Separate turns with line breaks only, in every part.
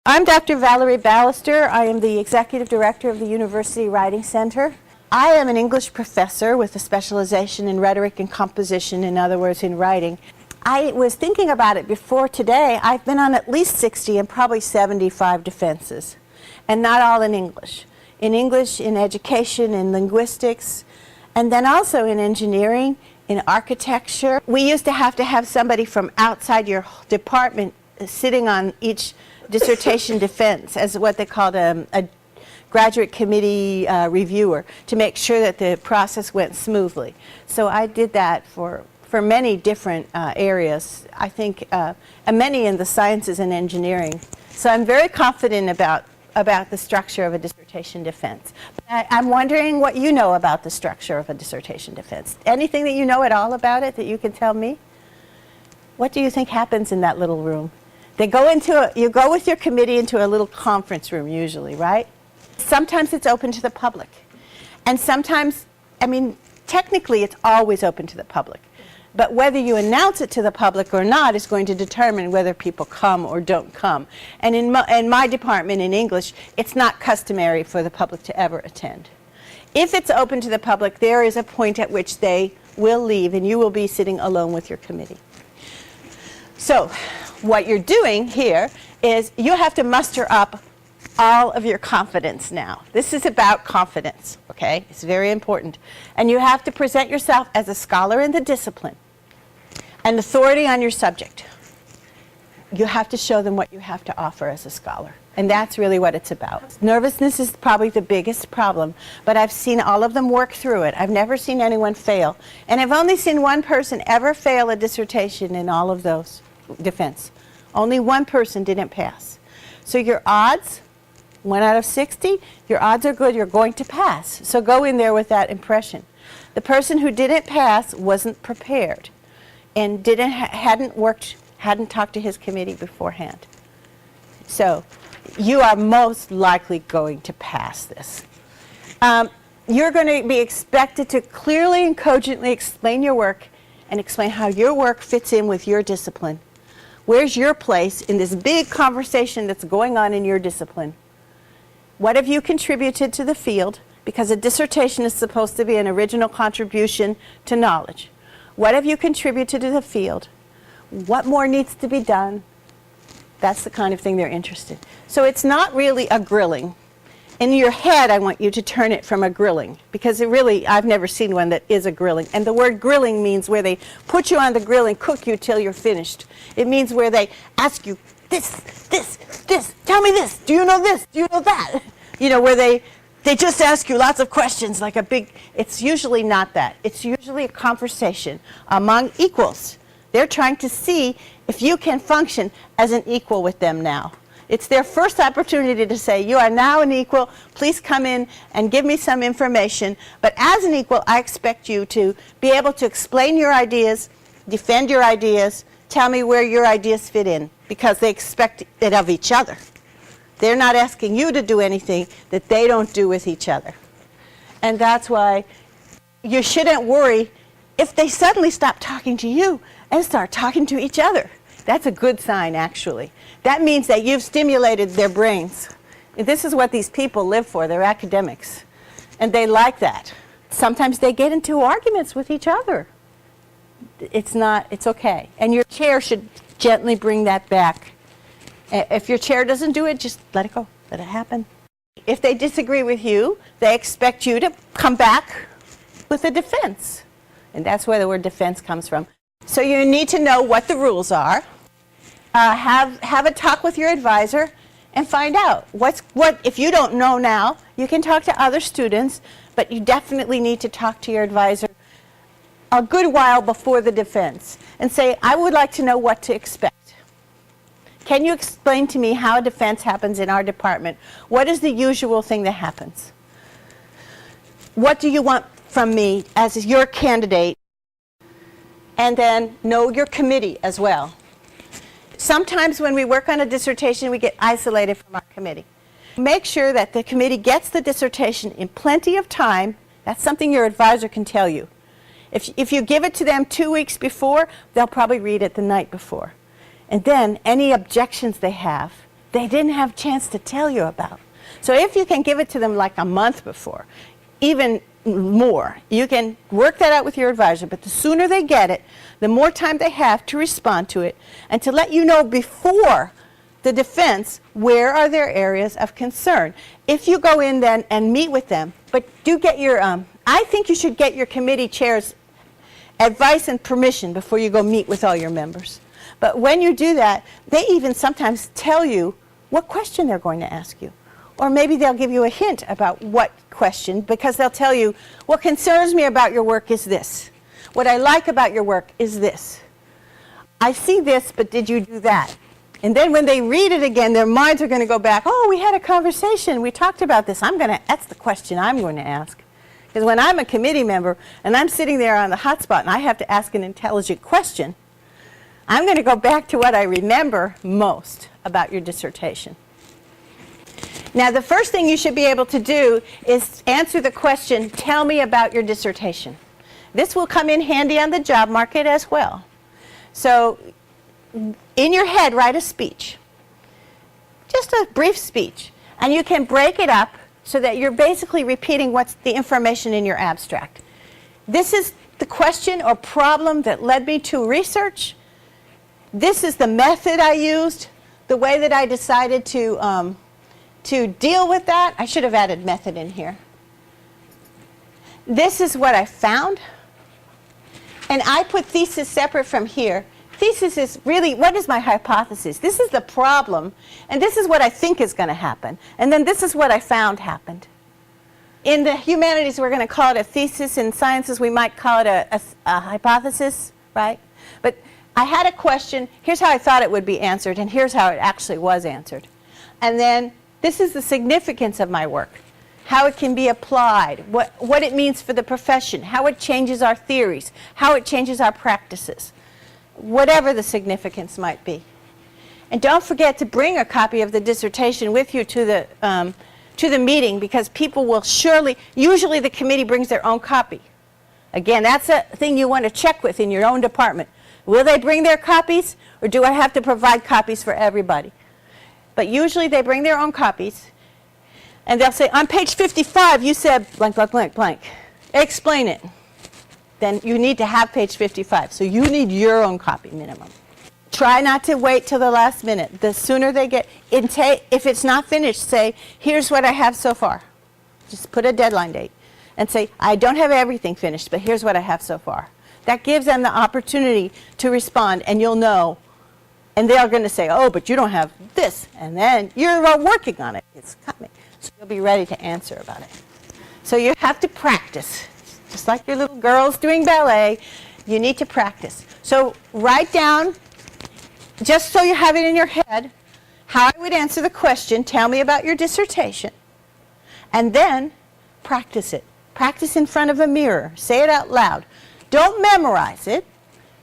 I'm Dr. Valerie Ballister. I am the Executive Director of the University Writing Center. I am an English professor with a specialization in rhetoric and composition, in other words, in writing. I was thinking about it before today. I've been on at least 60 and probably 75 defenses, and not all in English. In English, in education, in linguistics, and then also in engineering, in architecture. We used to have somebody from outside your department sitting on each dissertation defense as what they called a graduate committee reviewer to make sure that the process went smoothly. So I did that for many different areas, I think, and many in the sciences and engineering. So I'm very confident about the structure of a dissertation defense. But I'm wondering what you know about the structure of a dissertation defense. Anything that you know at all about it that you can tell me? What do you think happens in that little room? You go with your committee into a little conference room usually, right? Sometimes it's open to the public. And sometimes, technically it's always open to the public. But whether you announce it to the public or not is going to determine whether people come or don't come. And in my department in English, it's not customary for the public to ever attend. If it's open to the public, there is a point at which they will leave and you will be sitting alone with your committee. So what you're doing here is you have to muster up all of your confidence now. This is about confidence, okay? It's very important. And you have to present yourself as a scholar in the discipline, an authority on your subject. You have to show them what you have to offer as a scholar. And that's really what it's about. Nervousness is probably the biggest problem, but I've seen all of them work through it. I've never seen anyone fail. And I've only seen one person ever fail a dissertation in all of those defense. Only one person didn't pass. So your odds, 1 out of 60, your odds are good, you're going to pass. So go in there with that impression. The person who didn't pass wasn't prepared and hadn't talked to his committee beforehand. So you are most likely going to pass this. You're going to be expected to clearly and cogently explain your work and explain how your work fits in with your discipline. Where's your place in this big conversation that's going on in your discipline? What have you contributed to the field? Because a dissertation is supposed to be an original contribution to knowledge. What have you contributed to the field? What more needs to be done? That's the kind of thing they're interested in. So it's not really a grilling. In your head, I want you to turn it from a grilling, because I've never seen one that is a grilling. And the word grilling means where they put you on the grill and cook you till you're finished. It means where they ask you, this, tell me this, do you know this, do you know that? Where they just ask you lots of questions like it's usually not that. It's usually a conversation among equals. They're trying to see if you can function as an equal with them now. It's their first opportunity to say, you are now an equal, please come in and give me some information. But as an equal, I expect you to be able to explain your ideas, defend your ideas, tell me where your ideas fit in, because they expect it of each other. They're not asking you to do anything that they don't do with each other. And that's why you shouldn't worry if they suddenly stop talking to you and start talking to each other. That's a good sign, actually. That means that you've stimulated their brains. This is what these people live for. They're academics. And they like that. Sometimes they get into arguments with each other. It's okay. And your chair should gently bring that back. If your chair doesn't do it, just let it go. Let it happen. If they disagree with you, they expect you to come back with a defense. And that's where the word defense comes from. So you need to know what the rules are. Have a talk with your advisor and find out what if you don't know now, you can talk to other students, but you definitely need to talk to your advisor a good while before the defense and say, I would like to know what to expect. Can you explain to me how a defense happens in our department? What is the usual thing that happens? What do you want from me as your candidate? And then know your committee as well. Sometimes when we work on a dissertation, we get isolated from our committee. Make sure that the committee gets the dissertation in plenty of time. That's something your advisor can tell you. If you give it to them 2 weeks before, they'll probably read it the night before. And then any objections they have, they didn't have a chance to tell you about. So if you can give it to them like a month before, even more, you can work that out with your advisor, but the sooner they get it, the more time they have to respond to it and to let you know before the defense where are their areas of concern. If you go in then and meet with them, but do get your, I think you should get your committee chair's advice and permission before you go meet with all your members. But when you do that, they even sometimes tell you what question they're going to ask you. Or maybe they'll give you a hint about what question, because they'll tell you, what concerns me about your work is this. What I like about your work is this. I see this, but did you do that? And then when they read it again, their minds are going to go back, oh, we had a conversation, we talked about this. That's the question I'm going to ask. Because when I'm a committee member and I'm sitting there on the hotspot and I have to ask an intelligent question, I'm going to go back to what I remember most about your dissertation. Now, the first thing you should be able to do is answer the question, tell me about your dissertation. This will come in handy on the job market as well. So, in your head, write a speech. Just a brief speech. And you can break it up so that you're basically repeating what's the information in your abstract. This is the question or problem that led me to research. This is the method I used, the way that I decided to deal with that. I should have added method in here. This is what I found. And I put thesis separate from here. Thesis is really, what is my hypothesis? This is the problem, and this is what I think is going to happen. And then this is what I found happened. In the humanities, we're going to call it a thesis. In sciences, we might call it a hypothesis, right? But I had a question. Here's how I thought it would be answered, and here's how it actually was answered. And then this is the significance of my work, how it can be applied, what it means for the profession, how it changes our theories, how it changes our practices, whatever the significance might be. And don't forget to bring a copy of the dissertation with you to the meeting, because people will usually the committee brings their own copy. Again, that's a thing you want to check with in your own department. Will they bring their copies, or do I have to provide copies for everybody? But usually they bring their own copies, and they'll say, on page 55, you said blank, blank, blank, blank. Explain it. Then you need to have page 55. So you need your own copy minimum. Try not to wait till the last minute. The sooner they get, if it's not finished, say, here's what I have so far. Just put a deadline date and say, I don't have everything finished, but here's what I have so far. That gives them the opportunity to respond, and you'll know. And they're going to say, oh, but you don't have this. And then you're working on it. It's coming. So you'll be ready to answer about it. So you have to practice. Just like your little girls doing ballet, you need to practice. So write down, just so you have it in your head, how I would answer the question, tell me about your dissertation. And then practice it. Practice in front of a mirror. Say it out loud. Don't memorize it,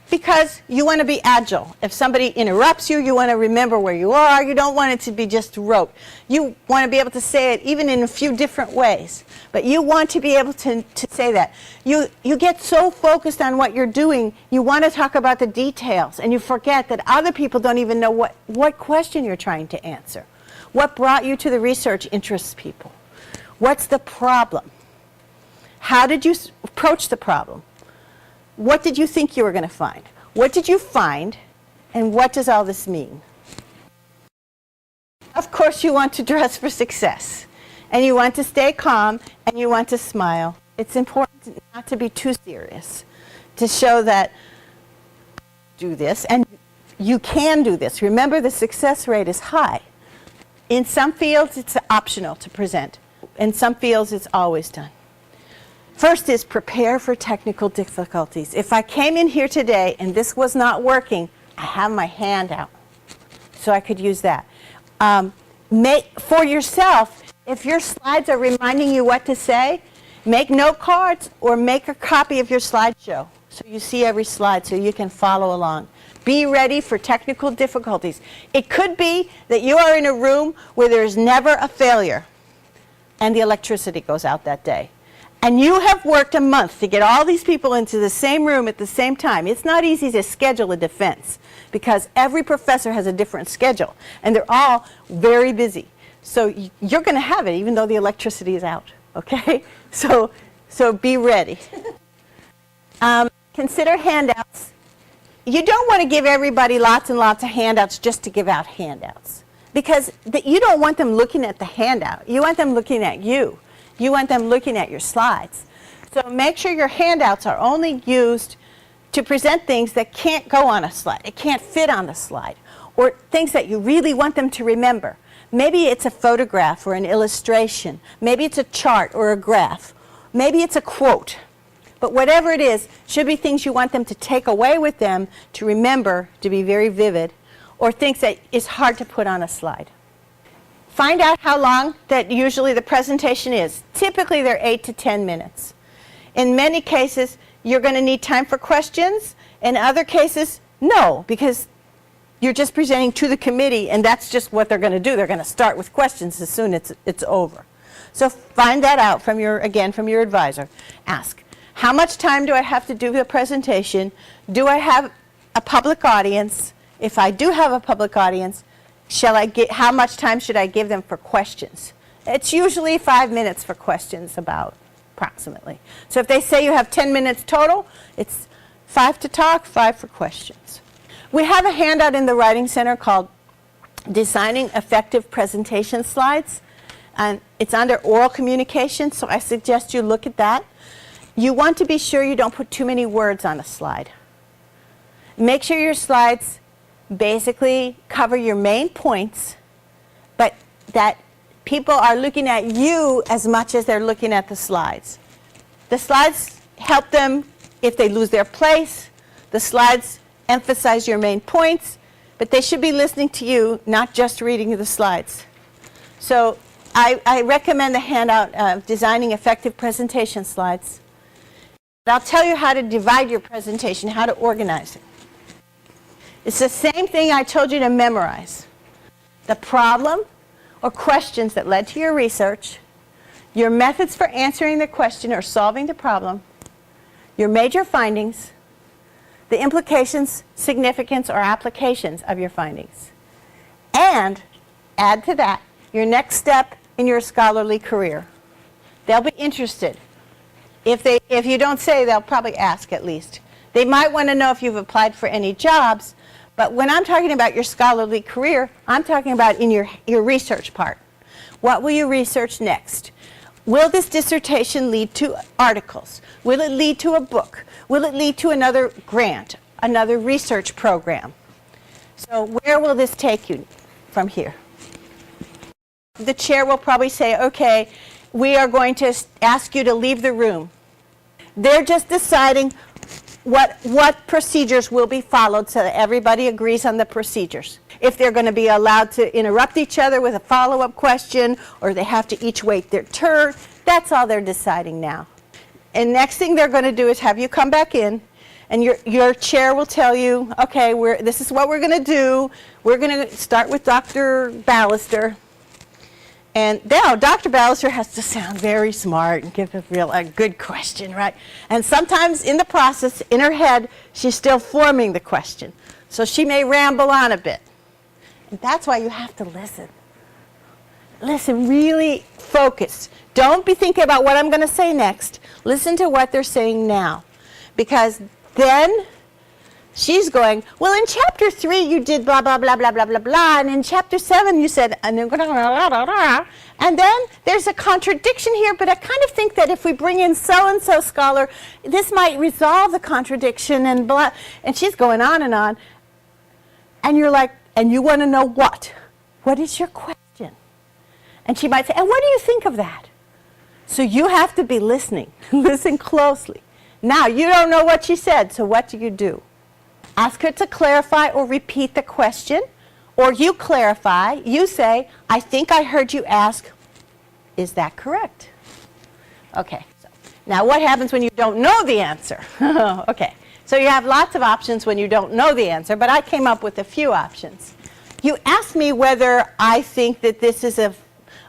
because you want to be agile. If somebody interrupts you, you want to remember where you are. You don't want it to be just rote. You want to be able to say it even in a few different ways. But you want to be able to say that. You get so focused on what you're doing, you want to talk about the details, and you forget that other people don't even know what question you're trying to answer. What brought you to the research interests people. What's the problem? How did you approach the problem? What did you think you were going to find? What did you find, and what does all this mean? Of course, you want to dress for success, and you want to stay calm, and you want to smile. It's important not to be too serious, to show that do this, and you can do this. Remember, the success rate is high. In some fields, it's optional to present. In some fields, it's always done. First is prepare for technical difficulties. If I came in here today and this was not working, I have my hand out, so I could use that. For yourself, if your slides are reminding you what to say, make note cards or make a copy of your slideshow so you see every slide so you can follow along. Be ready for technical difficulties. It could be that you are in a room where there is never a failure and the electricity goes out that day. and you have worked a month to get all these people into the same room at the same time, it's not easy to schedule a defense because every professor has a different schedule, and they're all very busy. So you're going to have it even though the electricity is out, okay? So be ready. Consider handouts. You don't want to give everybody lots and lots of handouts just to give out handouts, because you don't want them looking at the handout. You want them looking at you. You want them looking at your slides. So make sure your handouts are only used to present things that can't go on a slide. It can't fit on the slide, or things that you really want them to remember. Maybe it's a photograph or an illustration. Maybe it's a chart or a graph. Maybe it's a quote. But whatever it is, should be things you want them to take away with them to remember, to be very vivid, or things that is hard to put on a slide. Find out how long that usually the presentation is. Typically they're 8 to 10 minutes. In many cases you're going to need time for questions. In other cases, no, because you're just presenting to the committee and that's just what they're going to do. They're going to start with questions as soon as it's over. So find that out from your advisor. Ask, how much time do I have to do the presentation? Do I have a public audience? If I do have a public audience, how much time should I give them for questions? It's usually 5 minutes for questions, approximately. So if they say you have 10 minutes total, it's 5 to talk, 5 for questions. We have a handout in the Writing Center called Designing Effective Presentation Slides, and it's under oral communication, so I suggest you look at that. You want to be sure you don't put too many words on a slide. Make sure your slides basically cover your main points, but that people are looking at you as much as they're looking at the slides. The slides help them if they lose their place. The slides emphasize your main points, but they should be listening to you, not just reading the slides. So I recommend the handout of Designing Effective Presentation Slides. I'll tell you how to divide your presentation, how to organize it. It's the same thing I told you to memorize. The problem or questions that led to your research, your methods for answering the question or solving the problem, your major findings, the implications, significance, or applications of your findings. And add to that your next step in your scholarly career. They'll be interested. If you don't say, they'll probably ask at least. They might want to know if you've applied for any jobs, but when I'm talking about your scholarly career, I'm talking about in your research part. What will you research next? Will this dissertation lead to articles? Will it lead to a book? Will it lead to another grant, another research program? So where will this take you from here? The chair will probably say, okay, we are going to ask you to leave the room. They're just deciding what procedures will be followed so that everybody agrees on the procedures. If they're going to be allowed to interrupt each other with a follow-up question, or they have to each wait their turn, that's all they're deciding now. And next thing they're going to do is have you come back in, and your chair will tell you, okay, this is what we're going to do. We're going to start with Dr. Ballister. And now Dr. Ballister has to sound very smart and give a good question, right? And sometimes in the process, in her head, she's still forming the question. So she may ramble on a bit. And that's why you have to listen. Listen, really focus. Don't be thinking about what I'm going to say next. Listen to what they're saying now. Because then she's going, well, in chapter 3 you did blah, blah, blah, blah, blah, blah, blah, and in chapter 7 you said, and then there's a contradiction here, but I kind of think that if we bring in so-and-so scholar, this might resolve the contradiction, and blah, and she's going on, and you're like, and you want to know what? What is your question? And she might say, and what do you think of that? So you have to be listening. Listen closely. Now, you don't know what she said, so what do? Ask her to clarify or repeat the question, or you clarify. You say, I think I heard you ask, is that correct? Okay, so now what happens when you don't know the answer? Okay, so you have lots of options when you don't know the answer, but I came up with a few options. You asked me whether I think that this is a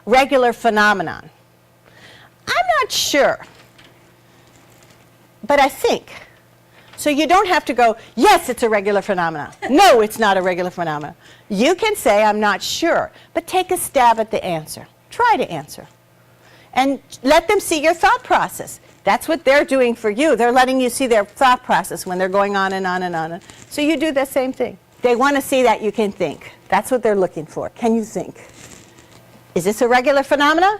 regular phenomenon. I'm not sure. but I think. So you don't have to go, yes, it's a regular phenomenon. No, it's not a regular phenomenon. You can say, I'm not sure, but take a stab at the answer. Try to answer. And let them see your thought process. That's what they're doing for you. They're letting you see their thought process when they're going on and on and on. So you do the same thing. They want to see that you can think. That's what they're looking for. Can you think? Is this a regular phenomenon?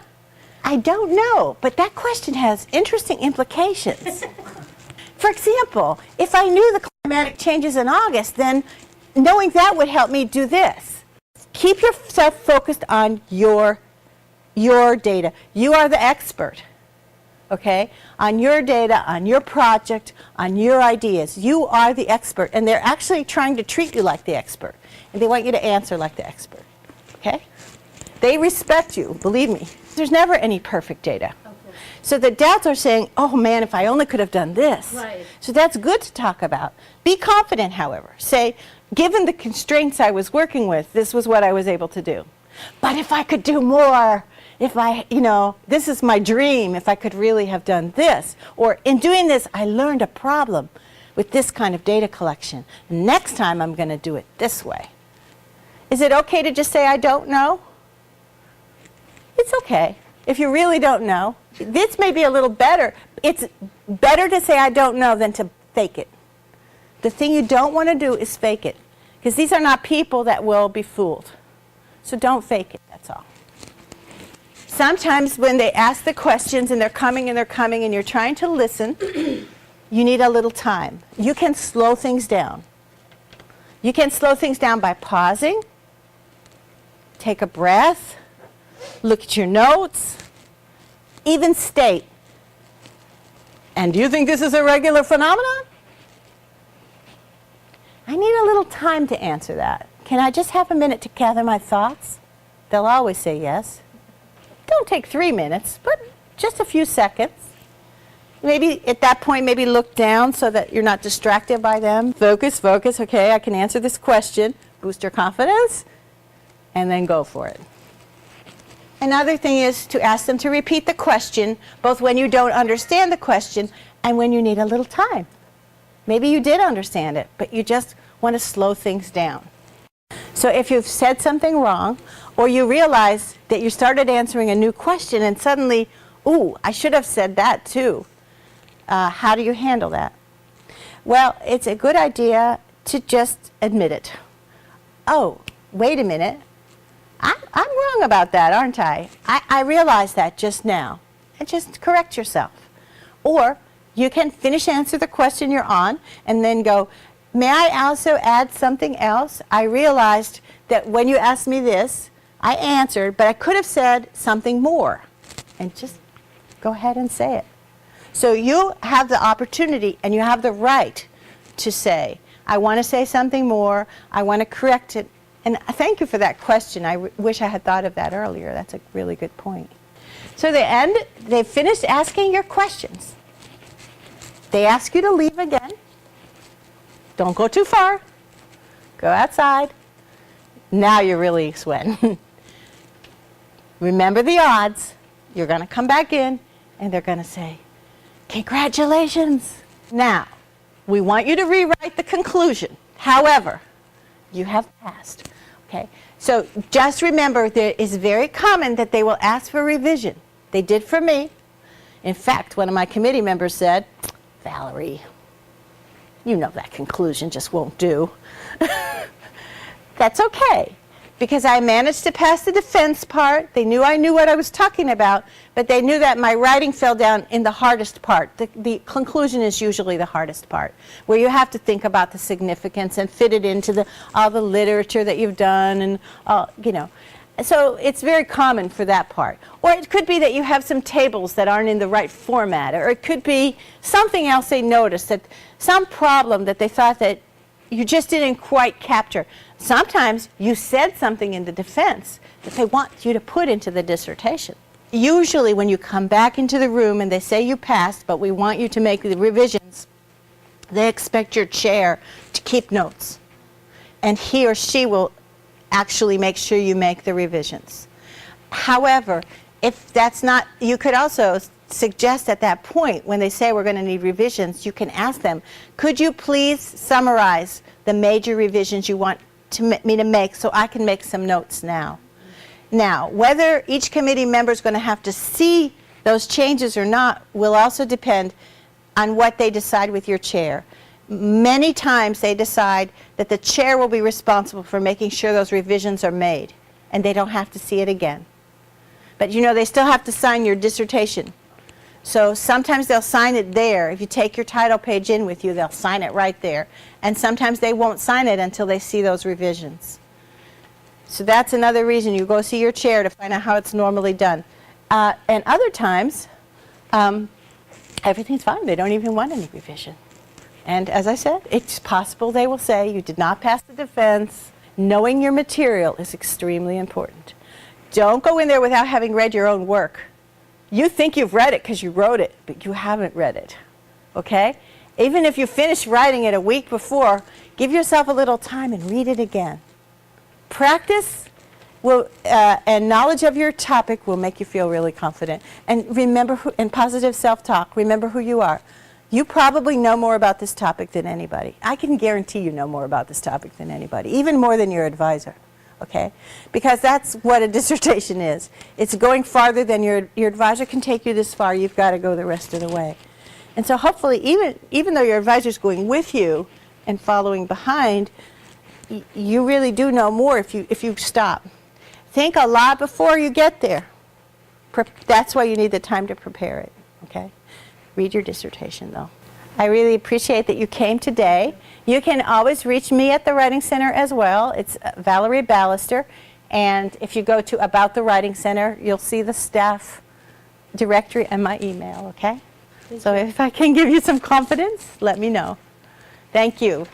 I don't know, but that question has interesting implications. For example, if I knew the climatic changes in August, then knowing that would help me do this. Keep yourself focused on your data. You are the expert, okay? On your data, on your project, on your ideas. You are the expert, and they're actually trying to treat you like the expert, and they want you to answer like the expert, okay? They respect you, believe me. There's never any perfect data. So the doubts are saying, oh man, if I only could have done this.
Right.
So that's good to talk about. Be confident, however. Say, given the constraints I was working with, this was what I was able to do. But if I could do more, if I, this is my dream, if I could really have done this. Or in doing this, I learned a problem with this kind of data collection. Next time I'm going to do it this way. Is it okay to just say, I don't know? It's okay. If you really don't know, this may be a little better. It's better to say I don't know than to fake it. The thing you don't want to do is fake it, because these are not people that will be fooled. So don't fake it, that's all. Sometimes when they ask the questions and they're coming and you're trying to listen, you need a little time. You can slow things down. You can slow things down by pausing, take a breath, look at your notes, even state, and do you think this is a regular phenomenon? I need a little time to answer that. Can I just have a minute to gather my thoughts? They'll always say yes. Don't take 3 minutes, but just a few seconds. Maybe at that point, maybe look down so that you're not distracted by them. Focus, focus, okay, I can answer this question. Boost your confidence, and then go for it. Another thing is to ask them to repeat the question, both when you don't understand the question and when you need a little time. Maybe you did understand it, but you just want to slow things down. So if you've said something wrong, or you realize that you started answering a new question and suddenly, ooh, I should have said that too. How do you handle that? Well, it's a good idea to just admit it. Oh, wait a minute. I'm wrong about that, aren't I? I realized that just now. And just correct yourself. Or you can answer the question you're on and then go, may I also add something else? I realized that when you asked me this, I answered, but I could have said something more. And just go ahead and say it. So you have the opportunity and you have the right to say, I want to say something more, I want to correct it. And thank you for that question. I wish I had thought of that earlier. That's a really good point. So they've finished asking your questions. They ask you to leave again. Don't go too far. Go outside. Now you're really sweating. Remember the odds. You're going to come back in, and they're going to say, congratulations. Now, we want you to rewrite the conclusion. However, you have passed. Okay? So just remember, that it's very common that they will ask for revision. They did for me. In fact, one of my committee members said, Valerie, you know that conclusion just won't do. That's okay, because I managed to pass the defense part. They knew I knew what I was talking about, but they knew that my writing fell down in the hardest part. The conclusion is usually the hardest part, where you have to think about the significance and fit it into all the literature that you've done, and So it's very common for that part. Or it could be that you have some tables that aren't in the right format, or it could be something else they noticed, that some problem that they thought that you just didn't quite capture. Sometimes you said something in the defense that they want you to put into the dissertation. Usually when you come back into the room and they say you passed, but we want you to make the revisions, they expect your chair to keep notes. And he or she will actually make sure you make the revisions. However, if that's not, you could also suggest at that point, when they say we're going to need revisions, you can ask them, could you please summarize the major revisions you want me to make so I can make some notes now? Now, whether each committee member is going to have to see those changes or not will also depend on what they decide with your chair. Many times they decide that the chair will be responsible for making sure those revisions are made, and they don't have to see it again. But you know, they still have to sign your dissertation. So sometimes they'll sign it there. If you take your title page in with you, they'll sign it right there. And sometimes they won't sign it until they see those revisions. So that's another reason you go see your chair to find out how it's normally done. And other times, everything's fine. They don't even want any revision. And as I said, it's possible they will say you did not pass the defense. Knowing your material is extremely important. Don't go in there without having read your own work. You think you've read it because you wrote it, but you haven't read it, okay? Even if you finish writing it a week before, give yourself a little time and read it again. Practice will, and knowledge of your topic will make you feel really confident. And remember, and positive self-talk, remember who you are. You probably know more about this topic than anybody. I can guarantee you know more about this topic than anybody, even more than your advisor. Okay? Because that's what a dissertation is. It's going farther than your advisor can take you this far. You've got to go the rest of the way. And so hopefully, even though your advisor's going with you and following behind, you really do know more if you stop. Think a lot before you get there. That's why you need the time to prepare it. Okay? Read your dissertation, though. I really appreciate that you came today. You can always reach me at the Writing Center as well. It's Valerie Ballister. And if you go to About the Writing Center, you'll see the staff directory and my email, okay? So if I can give you some confidence, let me know. Thank you.